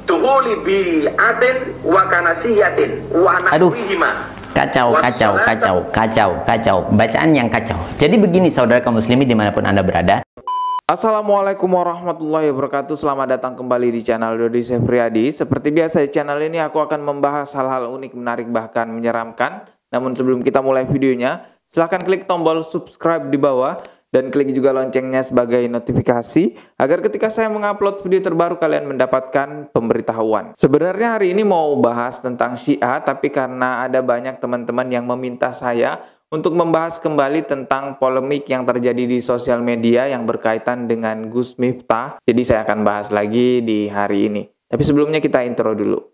tuhuli bi'atin wa kanasiyatin wa nahwihima. Kacau. Bacaan yang kacau. Jadi begini saudara kaum muslimin dimanapun Anda berada. Assalamualaikum warahmatullahi wabarakatuh. Selamat datang kembali di channel Dodi Sefriadi. Seperti biasa di channel ini aku akan membahas hal-hal unik, menarik, bahkan menyeramkan. Namun sebelum kita mulai videonya, silahkan klik tombol subscribe di bawah dan klik juga loncengnya sebagai notifikasi agar ketika saya mengupload video terbaru kalian mendapatkan pemberitahuan. Sebenarnya hari ini mau bahas tentang Syiah, tapi karena ada banyak teman-teman yang meminta saya untuk membahas kembali tentang polemik yang terjadi di sosial media yang berkaitan dengan Gus Miftah, jadi saya akan bahas lagi di hari ini. Tapi sebelumnya kita intro dulu.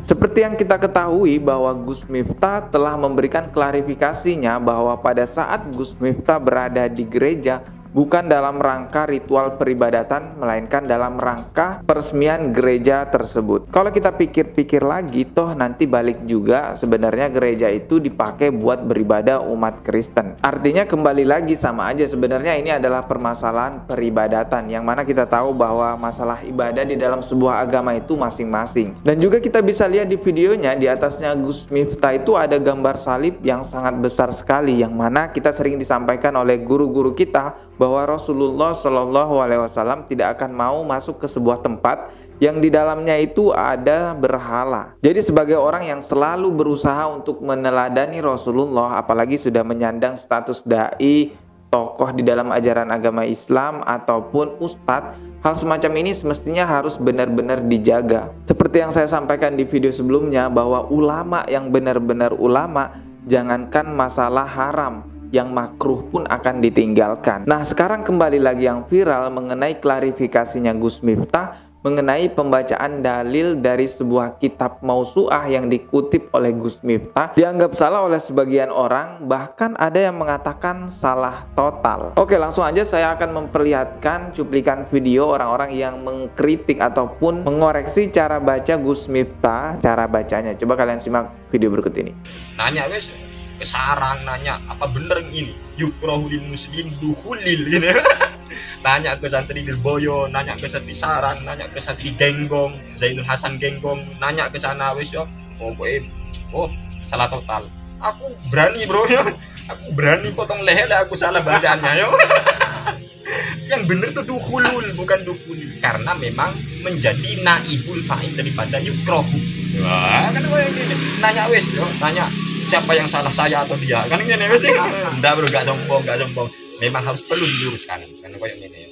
Seperti yang kita ketahui bahwa Gus Miftah telah memberikan klarifikasinya bahwa pada saat Gus Miftah berada di gereja bukan dalam rangka ritual peribadatan, melainkan dalam rangka peresmian gereja tersebut. Kalau kita pikir-pikir lagi, toh nanti balik juga sebenarnya gereja itu dipakai buat beribadah umat Kristen. Artinya kembali lagi sama aja, sebenarnya ini adalah permasalahan peribadatan, yang mana kita tahu bahwa masalah ibadah di dalam sebuah agama itu masing-masing. Dan juga kita bisa lihat di videonya, di atasnya Gus Miftah itu ada gambar salib yang sangat besar sekali, yang mana kita sering disampaikan oleh guru-guru kita bahwa Rasulullah Shallallahu Alaihi Wasallam tidak akan mau masuk ke sebuah tempat yang di dalamnya itu ada berhala. Jadi sebagai orang yang selalu berusaha untuk meneladani Rasulullah, apalagi sudah menyandang status dai, tokoh di dalam ajaran agama Islam ataupun ustadz, hal semacam ini semestinya harus benar-benar dijaga. Seperti yang saya sampaikan di video sebelumnya, bahwa ulama yang benar-benar ulama, jangankan masalah haram, yang makruh pun akan ditinggalkan. Nah, sekarang kembali lagi yang viral mengenai klarifikasinya Gus Miftah mengenai pembacaan dalil dari sebuah kitab mausu'ah yang dikutip oleh Gus Miftah dianggap salah oleh sebagian orang, bahkan ada yang mengatakan salah total. Oke, langsung aja saya akan memperlihatkan cuplikan video orang-orang yang mengkritik ataupun mengoreksi cara baca Gus Miftah, cara bacanya. Coba kalian simak video berikut ini. Nanya wes ke sarang, nanya apa bener ini yukrohulil muslim duhulil gitu. Nanya ke santri Lirboyo, nanya ke santri Sarang, nanya ke santri Genggong, Zainul Hasan Genggong, nanya ke sana wes yo. Salah total. Aku berani bro ya. Aku berani potong leher aku salah bacaannya yo. Yang bener tuh duhulul, bukan duhulil, karena memang menjadi naibul fa'il daripada yukrohu. Wah, kan kayak gini. Nanya wes yo, nanya siapa yang salah, saya atau dia, kan ini wes. Udah bro, gak sombong. Memang harus perlu diluruskan, kan kayak gini ya.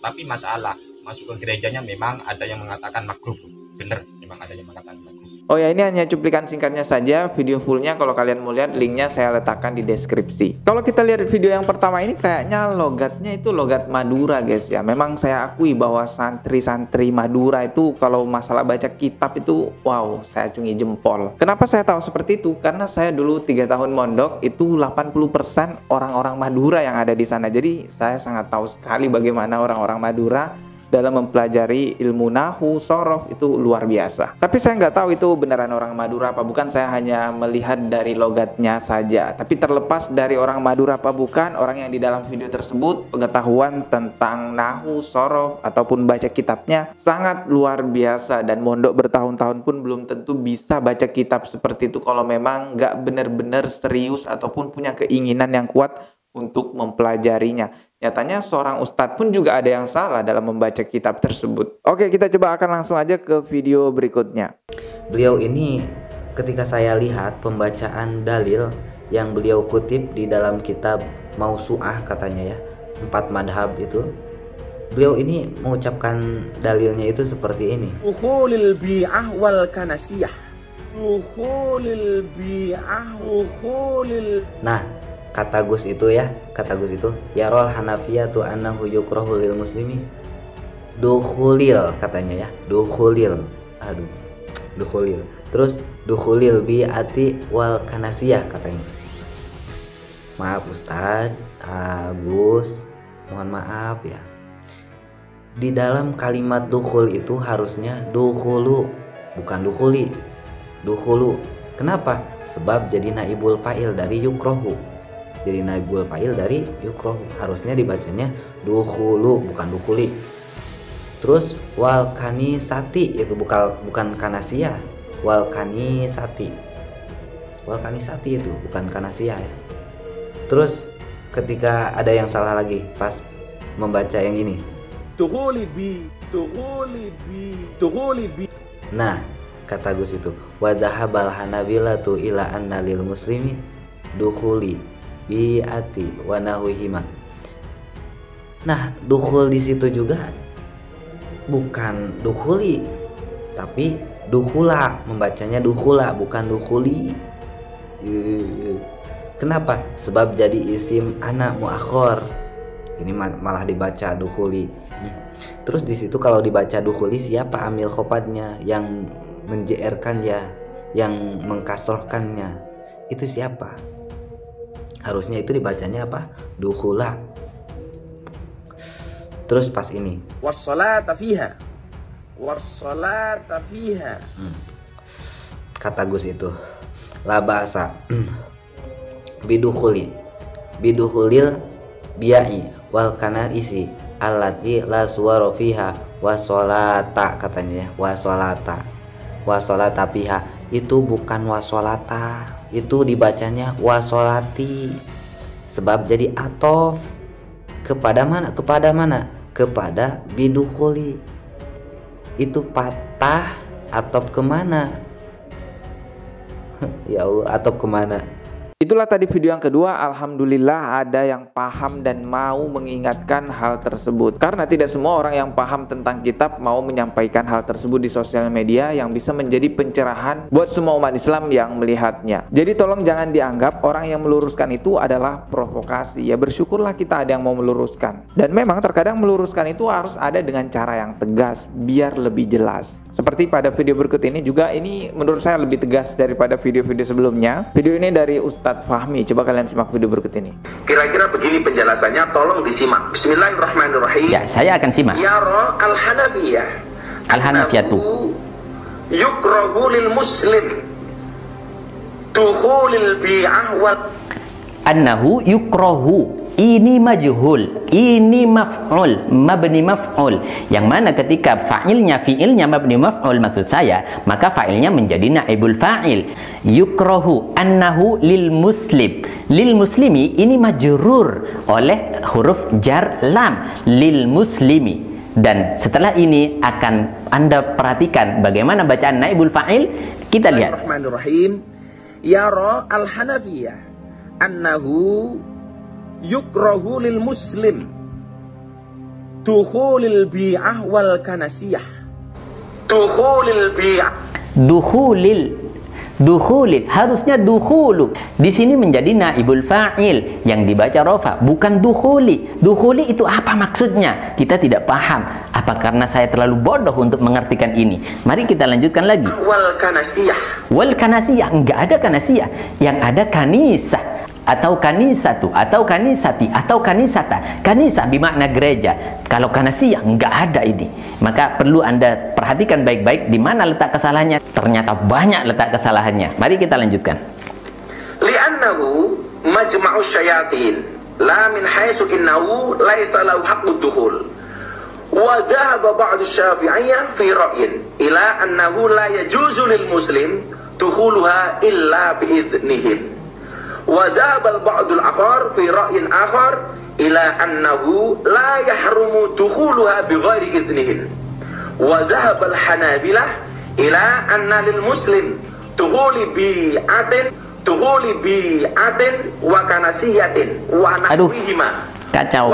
Tapi masalah masuk ke gerejanya memang ada yang mengatakan makruh, bener, memang ada yang mengatakan makruh. Oh ya, ini hanya cuplikan singkatnya saja. Video fullnya kalau kalian mau lihat, linknya saya letakkan di deskripsi. Kalau kita lihat video yang pertama ini, kayaknya logatnya itu logat Madura guys ya. Memang saya akui bahwa santri-santri Madura itu kalau masalah baca kitab itu wow, saya acungi jempol. Kenapa saya tahu seperti itu? Karena saya dulu 3 tahun mondok, itu 80% orang-orang Madura yang ada di sana. Jadi saya sangat tahu sekali bagaimana orang-orang Madura dalam mempelajari ilmu nahu, sorof, itu luar biasa. Tapi saya nggak tahu itu beneran orang Madura apa bukan, saya hanya melihat dari logatnya saja. Tapi terlepas dari orang Madura apa bukan, orang yang di dalam video tersebut pengetahuan tentang nahu, sorof, ataupun baca kitabnya sangat luar biasa. Dan mondok bertahun-tahun pun belum tentu bisa baca kitab seperti itu kalau memang nggak benar-benar serius ataupun punya keinginan yang kuat untuk mempelajarinya. Nyatanya seorang ustadz pun juga ada yang salah dalam membaca kitab tersebut. Oke, kita coba akan langsung aja ke video berikutnya. Beliau ini ketika saya lihat pembacaan dalil yang beliau kutip di dalam kitab mausu'ah katanya ya, 4 madhab itu, beliau ini mengucapkan dalilnya itu seperti ini. Uhulil bi'ah wal kanasiyah. Uhulil bi'ah uhulil. Nah, kata Gus itu ya, yarol hanafiyatu annahu yukrahu lil muslimi dukhulil, katanya ya, dukhulil. Terus dukhulil bi'ati wal kanasiyah katanya. Maaf Ustadz, Gus, mohon maaf ya. Di dalam kalimat dukhul itu harusnya dukhulu, bukan dukhuli. Dukhulu. Kenapa? sebab jadi naibul fa'il dari yukrohu. Jadi naibul fa'il dari yukrohu, harusnya dibacanya dukhulu bukan dukhuli. Terus wal kanisati, itu bukan kanasiyah, wal kanisati. Wal kanisati itu bukan kanasiyah ya. Terus ketika ada yang salah lagi pas membaca yang ini, Dukhuli bi. nah kata Gus itu wadhahabal hanabilatu ila anna lil muslimi dukhuli bi'ati wa nahwihima. Nah, dukhul di situ juga bukan dukhuli tapi dukhula, membacanya dukhula bukan dukhuli. Kenapa? Sebab jadi isim anak muakhor. Ini malah dibaca dukhuli. Terus di situ kalau dibaca dukhuli, siapa amil khopadnya, yang menjerkannya, yang mengkasrohkannya, itu siapa? Harusnya itu dibacanya apa? Dukhula. Terus pas ini Wassalata fiha. kata Gus itu la ba'sa bidukhulil biya'i wal kanaisi allati la suwara fiha wasolata, katanya wasolata fiha, itu bukan wasolata, itu dibacanya wasolati, sebab jadi atof kepada mana? Kepada bidukhuli. Itu patah atop kemana? Ya Allah, atop kemana? Itulah tadi video yang kedua. Alhamdulillah ada yang paham dan mau mengingatkan hal tersebut. Karena tidak semua orang yang paham tentang kitab mau menyampaikan hal tersebut di sosial media yang bisa menjadi pencerahan buat semua umat Islam yang melihatnya. Jadi tolong jangan dianggap orang yang meluruskan itu adalah provokasi. Ya bersyukurlah kita ada yang mau meluruskan. Dan memang terkadang meluruskan itu harus ada dengan cara yang tegas biar lebih jelas. Seperti pada video berikut ini juga, ini menurut saya lebih tegas daripada video-video sebelumnya. Video ini dari Ustadz Fahmi. Coba kalian simak video berikut ini. Kira-kira begini penjelasannya, tolong disimak. Bismillahirrahmanirrahim. Ya, saya akan simak. Yara al-Hanafiyah. Al-Hanafiyatu. Yukrahu lil muslim dukhulil bi'ah wal Annahu yukrahu. Ini majhul, ini maf'ul, mabni maf'ul, yang mana ketika fi'ilnya mabni maf'ul maksud saya, maka fa'ilnya menjadi naibul fa'il. Yukrahu annahu lil muslim. Lil muslimi ini majrur oleh huruf jar lam, lil muslimi. Dan setelah ini akan Anda perhatikan bagaimana bacaan naibul fa'il. Kita lihat. Bismillahirrahmanirrahim. Yara al-Hanafiyah annahu yukrahu lil muslim dukhulil bi'ah wal kanasiyah. Dukhulil harusnya dukhulu. Di sini menjadi naibul fa'il yang dibaca rofa, bukan dukhuli. Dukhuli itu apa maksudnya? Kita tidak paham. Apa karena saya terlalu bodoh untuk mengartikan ini? Mari kita lanjutkan lagi. Wal kanasiyah, enggak ada kanasiyah. Yang ada kanisah atau kanisatu atau kanisati atau kanisata. Kanisah bermakna gereja. Kalau kanasiyah enggak ada ini. Maka perlu Anda perhatikan baik-baik di mana letak kesalahannya. Ternyata banyak letak kesalahannya. Mari kita lanjutkan. Li'annahu majma'us syayatin la min haitsu innahu laisa lahu haqqud dukhul. Wa dhahaba ba'du syafi'iyyah fi ra'yin ila annahu la yajuzu lil muslim dukhuluha illa bi idznihim. Wa dhahaba al-ba'dul akhar fi ra'yin akhar ila annahu la yahrumu dukhuluha bi ghairi idznihim. Wa dhahaba al-hanabilah ila anna lil muslim dukhuli bi'atin wa kanasiyatin wa nahwihima. Kacau.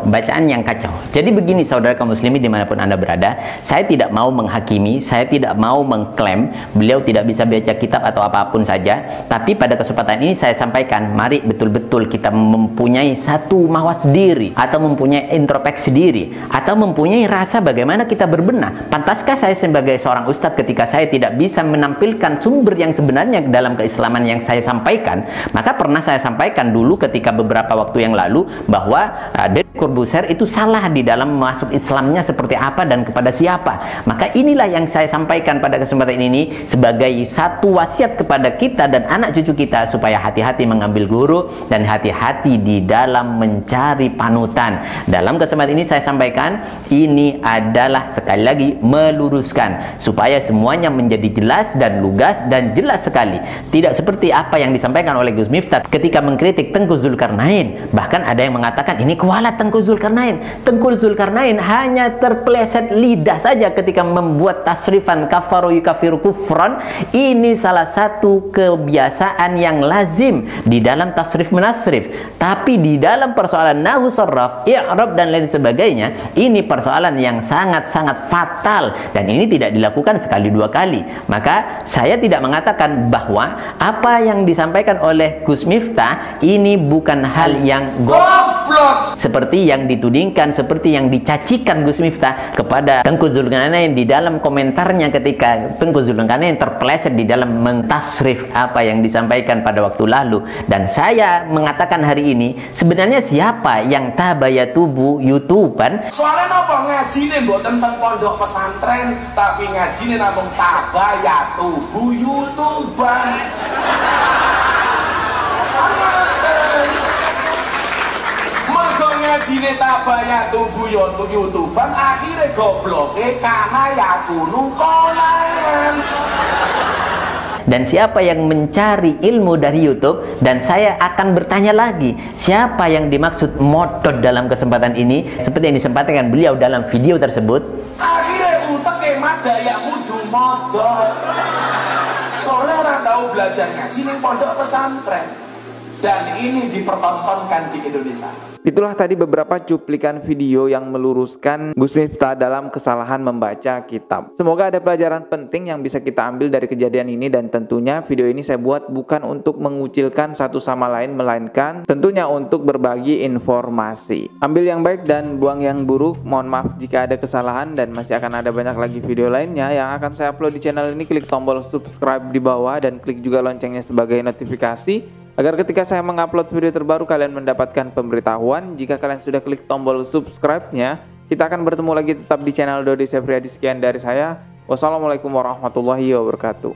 Bacaan yang kacau. Jadi begini saudara kaum muslimin dimanapun Anda berada, saya tidak mau menghakimi, saya tidak mau mengklaim beliau tidak bisa baca kitab atau apapun saja. Tapi pada kesempatan ini saya sampaikan, mari betul-betul kita mempunyai satu mawas diri, atau mempunyai introspeksi diri, atau mempunyai rasa bagaimana kita berbenah. Pantaskah saya sebagai seorang ustadz ketika saya tidak bisa menampilkan sumber yang sebenarnya dalam keislaman yang saya sampaikan? Maka pernah saya sampaikan dulu ketika beberapa beberapa waktu yang lalu bahwa Deddy Corbuzier itu salah di dalam masuk Islamnya seperti apa dan kepada siapa. Maka inilah yang saya sampaikan pada kesempatan ini sebagai satu wasiat kepada kita dan anak cucu kita, supaya hati-hati mengambil guru dan hati-hati di dalam mencari panutan. Dalam kesempatan ini saya sampaikan, ini adalah sekali lagi meluruskan supaya semuanya menjadi jelas dan lugas dan jelas sekali. Tidak seperti apa yang disampaikan oleh Gus Miftah ketika mengkritik Tengku Zulkarnain. Bahkan ada yang mengatakan ini kualat Tengku Zulkarnain. Tengku Zulkarnain hanya terpeleset lidah saja ketika membuat tasrifan kafaru yukafiru kufran. Ini salah satu kebiasaan yang lazim di dalam tasrif menasrif. Tapi di dalam persoalan nahwu sarraf, i'rab dan lain sebagainya, ini persoalan yang sangat-sangat fatal dan ini tidak dilakukan sekali dua kali. Maka saya tidak mengatakan bahwa apa yang disampaikan oleh Gus Miftah ini bukan hal yang goblok seperti yang ditudingkan, seperti yang dicacikan Gus Miftah kepada Tengku Zulkarnain di dalam komentarnya ketika Tengku Zulkarnain terpeleset di dalam mentasrif apa yang disampaikan pada waktu lalu. Dan saya mengatakan hari ini, sebenarnya siapa yang tabayatubu YouTubean? Soalnya nopo ngajine mboten teng pondok pesantren, tapi ngajine namung tabayatubu YouTubean. Mergo ngajine tabayatubu YouTubean, akhirnya gobloke kana yakunu konan. Dan siapa yang mencari ilmu dari YouTube, dan saya akan bertanya lagi, siapa yang dimaksud modot dalam kesempatan ini, seperti yang disampaikan beliau dalam video tersebut. Akhirnya utek daya kudu modot. Soalnya orang tahu belajar ngaji ning pondok pesantren, dan ini dipertontonkan di Indonesia. Itulah tadi beberapa cuplikan video yang meluruskan Gus Miftah dalam kesalahan membaca kitab. Semoga ada pelajaran penting yang bisa kita ambil dari kejadian ini, dan tentunya video ini saya buat bukan untuk mengucilkan satu sama lain, melainkan tentunya untuk berbagi informasi. Ambil yang baik dan buang yang buruk. Mohon maaf jika ada kesalahan, dan masih akan ada banyak lagi video lainnya yang akan saya upload di channel ini. Klik tombol subscribe di bawah dan klik juga loncengnya sebagai notifikasi, agar ketika saya mengupload video terbaru kalian mendapatkan pemberitahuan. Jika kalian sudah klik tombol subscribe-nya, kita akan bertemu lagi tetap di channel Dodi Sefriadi. Sekian dari saya. Wassalamualaikum warahmatullahi wabarakatuh.